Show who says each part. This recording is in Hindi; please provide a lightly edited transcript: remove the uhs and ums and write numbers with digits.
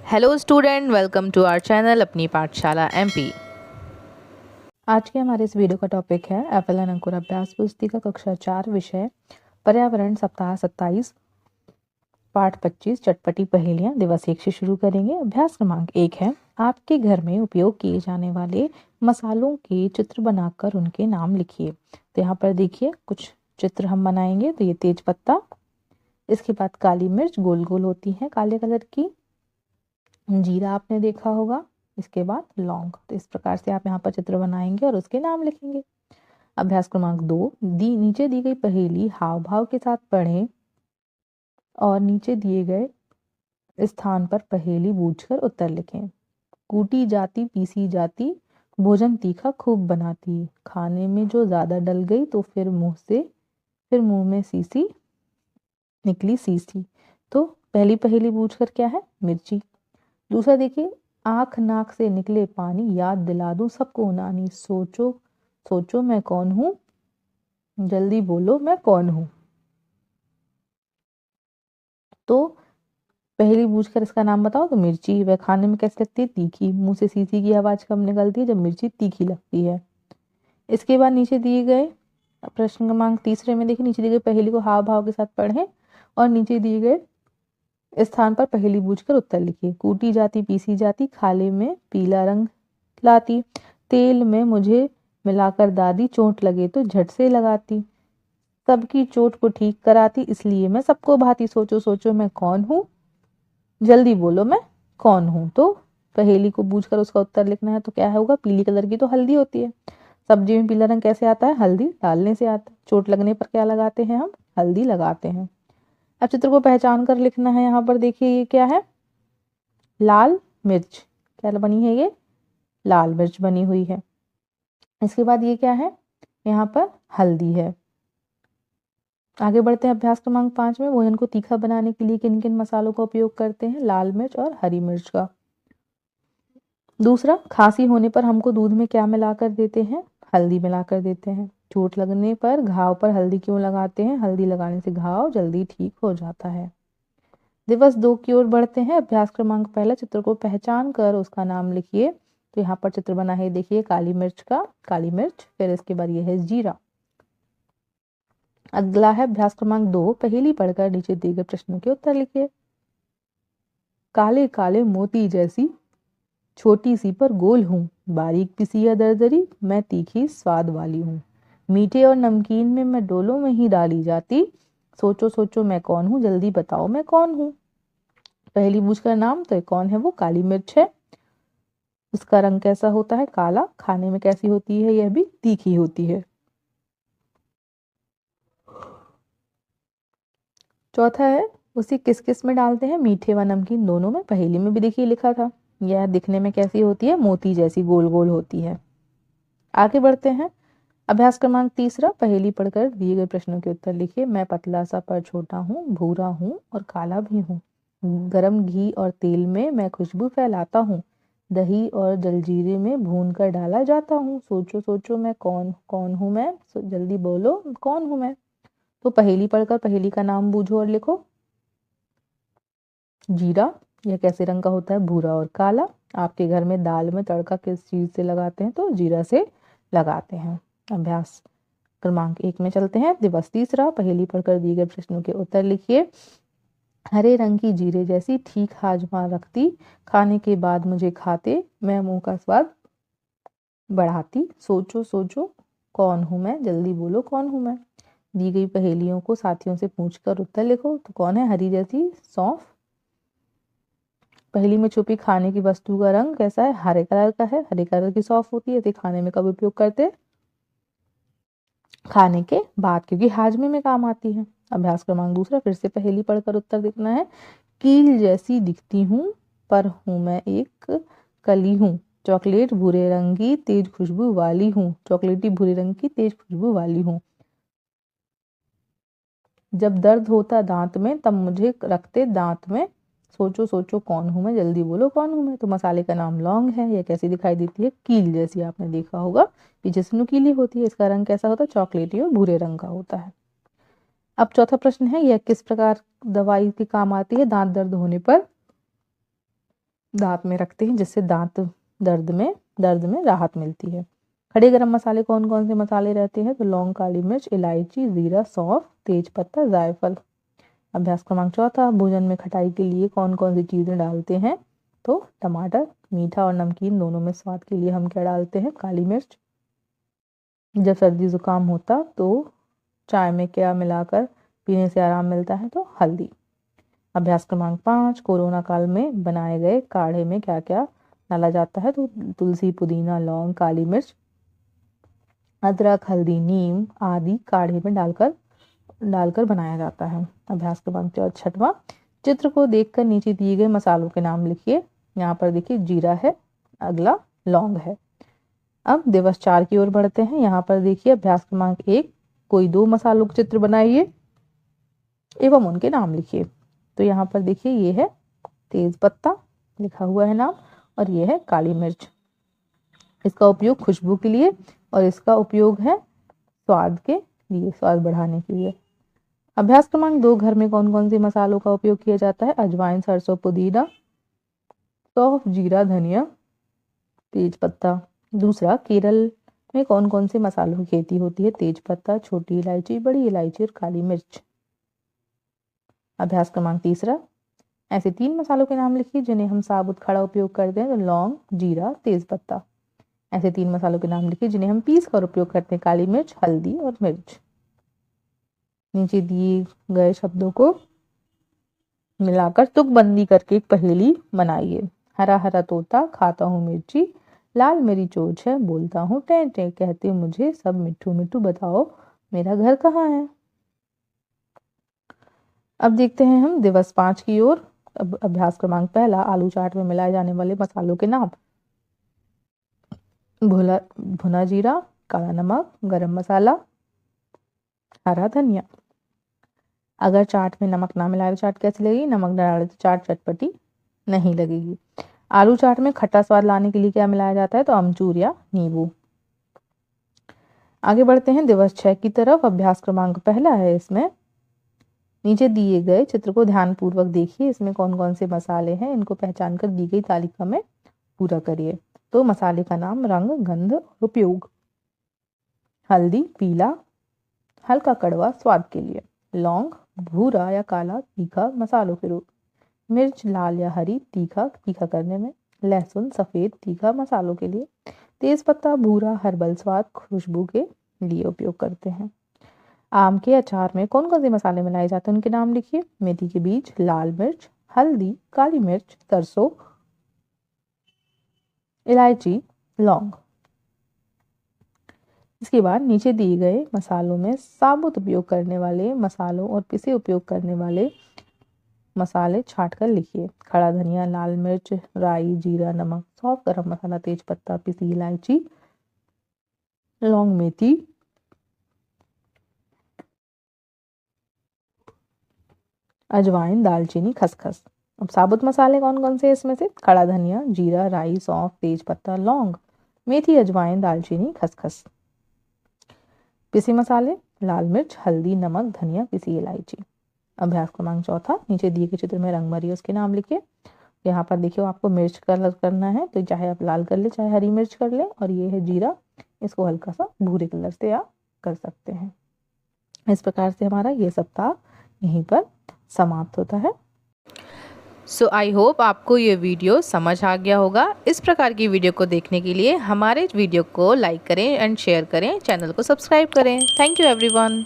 Speaker 1: Hello student, welcome to our channel Apni Pathshala MP. आज के हमारे इस वीडियो का टॉपिक है एफएलएन अंकुर अभ्यास पुस्तिका कक्षा 4 विषय पर्यावरण सप्ताह 27 पाठ 25 चटपटी पहेलियां दिवस 1 से शुरू करेंगे। अभ्यास क्रमांक 1 है, आपके घर में उपयोग किए जाने वाले मसालों के चित्र बनाकर उनके नाम लिखिए। तो यहाँ पर देखिए कुछ चित्र हम बनाएंगे। तो ये तेज पत्ता, इसके बाद काली मिर्च गोल गोल होती है काले कलर की, जीरा आपने देखा होगा, इसके बाद लौंग। तो इस प्रकार से आप यहाँ पर चित्र बनाएंगे और उसके नाम लिखेंगे। अभ्यास क्रमांक 2, नीचे दी गई पहेली हाव भाव के साथ पढ़ें और नीचे दिए गए स्थान पर पहेली बूझकर उत्तर लिखें। कूटी जाती पीसी जाती भोजन तीखा खूब बनाती, खाने में जो ज्यादा डल गई तो फिर मुंह में सीसी निकली सीसी। तो पहली पहेली बूझकर क्या है? मिर्ची। दूसरा देखिए, आंख नाक से निकले पानी याद दिला दूं सबको नानी, सोचो सोचो मैं कौन हूं, जल्दी बोलो मैं कौन हूं। तो पहली बूझकर इसका नाम बताओ। तो मिर्ची। वह खाने में कैसे लगती है? तीखी। मुंह से सीसी की आवाज कब निकलती है? जब मिर्ची तीखी लगती है। इसके बाद नीचे दिए गए प्रश्न क्रमांक 3 में देखिए, नीचे दी गई पहेली को हाव भाव के साथ पढ़ें और नीचे दिए गए स्थान पर पहेली बूझकर उत्तर लिखिए। कूटी जाती पीसी जाती खाले में पीला रंग लाती, तेल में मुझे मिलाकर दादी, चोट लगे तो झट से लगाती, सबकी चोट को ठीक कराती इसलिए मैं सबको भाती, सोचो सोचो मैं कौन हूँ, जल्दी बोलो मैं कौन हूँ। तो पहेली को बूझकर उसका उत्तर लिखना है। तो क्या होगा? पीली कलर की तो हल्दी होती है। सब्जी में पीला रंग कैसे आता है? हल्दी डालने से आता है। चोट लगने पर क्या लगाते हैं हम? हल्दी लगाते हैं। अब चित्र को पहचान कर लिखना है। यहाँ पर देखिए ये क्या है? लाल मिर्च। क्या बनी है? ये लाल मिर्च बनी हुई है। इसके बाद ये क्या है? यहाँ पर हल्दी है। आगे बढ़ते हैं अभ्यास क्रमांक 5 में। भोजन को तीखा बनाने के लिए किन किन मसालों का उपयोग करते हैं? लाल मिर्च और हरी मिर्च का। दूसरा, खांसी होने पर हमको दूध में क्या मिलाकर देते हैं? हल्दी मिलाकर देते हैं। चोट लगने पर घाव पर हल्दी क्यों लगाते हैं? हल्दी लगाने से घाव जल्दी ठीक हो जाता है। दिवस 2 की ओर बढ़ते हैं। अभ्यास क्रमांक 1, चित्र को पहचान कर उसका नाम लिखिए। तो यहाँ पर चित्र बना है, देखिए काली मिर्च का, काली मिर्च। फिर इसके बाद ये है जीरा। अगला है अभ्यास क्रमांक 2, पहेली पढ़कर नीचे दिए गए प्रश्नों के उत्तर लिखिए। काले काले मोती जैसी छोटी सी पर गोल हूँ, बारीक पिसी या दरदरी मैं तीखी स्वाद वाली हूँ, मीठे और नमकीन में मैं डोलों में ही डाली जाती, सोचो सोचो मैं कौन हूँ, जल्दी बताओ मैं कौन हूँ। पहली बूझ का नाम। तो कौन है? वो काली मिर्च है। उसका रंग कैसा होता है? काला। खाने में कैसी होती है? यह भी तीखी होती है। चौथा है, उसे किस किस में डालते हैं? मीठे व नमकीन दोनों में। पहेली में भी देखिए लिखा था। यह दिखने में कैसी होती है? मोती जैसी गोल गोल होती है। आगे बढ़ते हैं। अभ्यास क्रमांक 3, पहेली पढ़कर दिए गए प्रश्नों के उत्तर लिखिए। मैं पतला सा पर छोटा हूँ, भूरा हूँ और काला भी हूँ, गरम घी और तेल में मैं खुशबू फैलाता हूँ, दही और जलजीरे में भून कर डाला जाता हूँ, सोचो सोचो मैं कौन कौन हूँ मैं, जल्दी बोलो कौन हूँ मैं। तो पहेली पढ़कर पहेली का नाम बूझो और लिखो। जीरा। यह कैसे रंग का होता है? भूरा और काला। आपके घर में दाल में तड़का किस चीज से लगाते हैं? तो जीरा से लगाते हैं। अभ्यास क्रमांक 1 में चलते हैं। दिवस 3, पहेली पढ़कर दिए गए प्रश्नों के उत्तर लिखिए। हरे रंग की जीरे जैसी ठीक हाजमा रखती, खाने के बाद मुझे खाते मैं मुंह का स्वाद बढ़ाती, सोचो सोचो कौन हूं मैं, जल्दी बोलो कौन हूं मैं। दी गई पहेलियों को साथियों से पूछकर उत्तर लिखो। तो कौन है? हरी जैसी सौंफ। पहेली में छुपी खाने की वस्तु का रंग कैसा है? हरे कलर का है। हरे कलर की सौंफ होती है। इसे खाने में कब उपयोग करते हैं? खाने के बाद, क्योंकि हाजमे में काम आती है। अभ्यास क्रमांक 2, फिर से पहेली पढ़कर उत्तर लिखना है। कील जैसी दिखती हूँ पर हूँ मैं एक कली हूँ, चॉकलेट भूरे रंग की तेज खुशबू वाली हूँ, चॉकलेटी भूरे रंग की तेज खुशबू वाली हूँ, जब दर्द होता दांत में तब मुझे रखते दांत में, सोचो सोचो कौन हूं मैं, जल्दी बोलो कौन हूं मैं। तो मसाले का नाम लौंग है। यह कैसी दिखाई देती है? कील जैसी। आपने देखा होगा पीछे से नुकीली होती है। इसका रंग कैसा होता है? चॉकलेटी और भूरे रंग का होता है। अब चौथा प्रश्न है, यह किस प्रकार दवाई के काम आती है दांत दर्द होने पर? दांत में रखते हैं जिससे दांत दर्द में राहत मिलती है। खड़े गरम मसाले कौन कौन से मसाले रहते हैं? तो लौंग, काली मिर्च, इलायची, जीरा, सौंफ, तेज पत्ता, जायफल। अभ्यास क्रमांक चौथा, भोजन में खटाई के लिए कौन कौन सी चीज़ें डालते हैं? तो टमाटर। मीठा और नमकीन दोनों में स्वाद के लिए हम क्या डालते हैं? काली मिर्च। जब सर्दी जुकाम होता तो चाय में क्या मिलाकर पीने से आराम मिलता है? तो हल्दी। अभ्यास क्रमांक 5, कोरोना काल में बनाए गए काढ़े में क्या क्या डाला जाता है? तो तुलसी, पुदीना, लौंग, काली मिर्च, अदरक, हल्दी, नीम आदि काढ़े में डालकर बनाया जाता है। अभ्यास क्रमांक 6वां, चित्र को देखकर नीचे दिए गए मसालों के नाम लिखिए। यहाँ पर देखिए जीरा है, अगला लौंग है। अब दिवस 4 की ओर बढ़ते हैं। यहाँ पर देखिए अभ्यास क्रमांक 1, कोई 2 मसालों का चित्र बनाइए एवं उनके नाम लिखिए। तो यहाँ पर देखिए ये है तेज पत्ता लिखा हुआ है नाम, और ये है काली मिर्च। इसका उपयोग खुशबू के लिए और इसका उपयोग है स्वाद के लिए, स्वाद बढ़ाने के लिए। अभ्यास क्रमांक 2, घर में कौन कौन से मसालों का उपयोग किया जाता है? अजवाइन, सरसों, पुदीना, सौंफ, जीरा, धनिया, तेज पत्ता। दूसरा, केरल में कौन कौन से मसालों की खेती होती है? तेज पत्ता, छोटी इलायची, बड़ी इलायची और काली मिर्च। अभ्यास क्रमांक 3, ऐसे 3 मसालों के नाम लिखिए जिन्हें हम साबुत खड़ा उपयोग करते हैं। तो लौंग, जीरा, तेज पत्ता। ऐसे 3 मसालों के नाम लिखिए जिन्हें हम पीस कर उपयोग करते हैं। काली मिर्च, हल्दी और मिर्च। नीचे दिए गए शब्दों को मिलाकर तुकबंदी करके एक पहेली बनाइए। हरा हरा तोता खाता हूँ मिर्ची, लाल मेरी चोंच है बोलता हूँ टें टें, कहते मुझे सब मिट्ठू मिट्ठू, बताओ मेरा घर कहाँ है? अब देखते हैं हम दिवस 5 की ओर। अभ्यास क्रमांक 1, आलू चाट में मिलाए जाने वाले मसालों के नाम। भुना जीरा, काला नमक, गरम मसाला, हरा धनिया। अगर चाट में नमक ना मिलाए तो चाट कैसी लगेगी? नमक डाले तो चाट चटपटी नहीं लगेगी। आलू चाट में खट्टा स्वाद लाने के लिए क्या मिलाया जाता है? तो अमचूर या नींबू। आगे बढ़ते हैं दिवस 6 की तरफ। अभ्यास क्रमांक 1 है इसमें। नीचे दिए गए चित्र को ध्यानपूर्वक देखिए। इसमें कौन कौन से मसाले हैं इनको पहचान कर दी गई तालिका में पूरा करिए। तो मसाले का नाम, रंग, गंध और उपयोग। हल्दी पीला, हल्का कड़वा स्वाद के लिए। लौंग भूरा या काला, तीखा मसालों के रूप। मिर्च लाल या हरी, तीखा करने में। लहसुन सफेद, तीखा मसालों के लिए। तेज पत्ता भूरा, हर्बल स्वाद, खुशबू के लिए उपयोग करते हैं। आम के अचार में कौन कौन से मसाले मिलाए जाते हैं उनके नाम लिखिए। मेथी के बीज, लाल मिर्च, हल्दी, काली मिर्च, सरसों, इलायची, लौंग। इसके बाद नीचे दिए गए मसालों में साबुत उपयोग करने वाले मसालों और पिसे उपयोग करने वाले मसाले छाट कर लिखिए। खड़ा धनिया, लाल मिर्च, राई, जीरा, नमक, सौंफ, गरम मसाला, तेज पत्ता, पिसी इलायची, लौंग, मेथी, अजवाइन, दालचीनी, खसखस। अब साबुत मसाले कौन कौन से इसमें से? खड़ा धनिया, जीरा, राई, सौंफ, तेज पत्ता, लौंग, मेथी, अजवाइन, दालचीनी, खसखस। पिसे मसाले, लाल मिर्च, हल्दी, नमक, धनिया, पिसी इलायची। अभ्यास क्रमांक 4, नीचे दिए गए चित्र में रंग भरिए उसके नाम लिखिए। यहाँ पर देखिए आपको मिर्च कलर करना है तो चाहे आप लाल कर ले चाहे हरी मिर्च कर ले, और ये है जीरा, इसको हल्का सा भूरे कलर से आप कर सकते हैं। इस प्रकार से हमारा ये सप्ताह यहीं पर समाप्त होता है। सो आई होप आपको ये वीडियो समझ आ गया होगा। इस प्रकार की वीडियो को देखने के लिए हमारे वीडियो को लाइक करें एंड शेयर करें, चैनल को सब्सक्राइब करें। Thank you everyone.